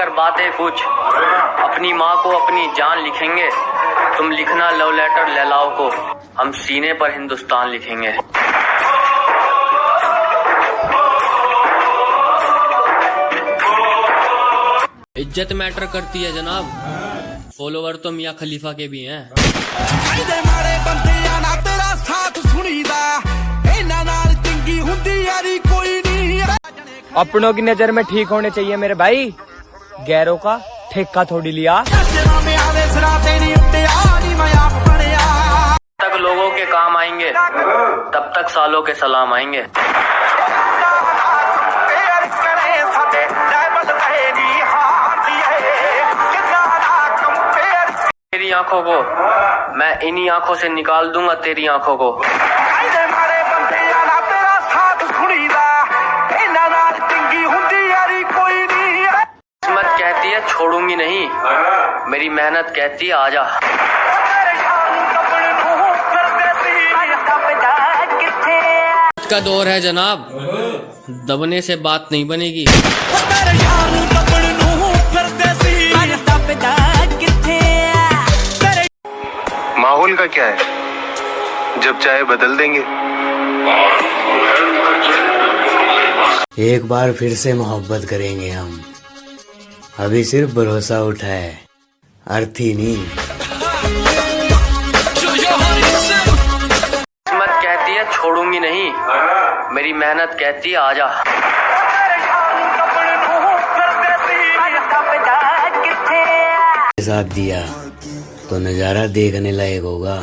अगर बातें कुछ अपनी माँ को अपनी जान लिखेंगे, तुम लिखना लव लेटर लैलाओ को, हम सीने पर हिंदुस्तान लिखेंगे। इज्जत मैटर करती है जनाब, फॉलोवर तो मियाँ खलीफा के भी हैं। अपनों की नजर में ठीक होने चाहिए मेरे भाई, गैरों का ठेका थोड़ी लिया। तक लोगों के काम आएंगे, तब तक सालों के सलाम आएंगे। तेरी आंखों को मैं इन्हीं आंखों से निकाल दूंगा, तेरी आंखों को। किस्मत कहती है छोड़ूंगी नहीं, मेरी मेहनत कहती है आजा। का दौर है जनाब, दबने से बात नहीं बनेगी। माहौल का क्या है, जब चाहे बदल देंगे। एक बार फिर से मोहब्बत करेंगे हम, अभी सिर्फ भरोसा उठा है, अर्थी नहीं। किस्मत कहती है छोड़ूंगी नहीं, मेरी मेहनत कहती है आजा। साथ दिया तो नजारा देखने लायक होगा।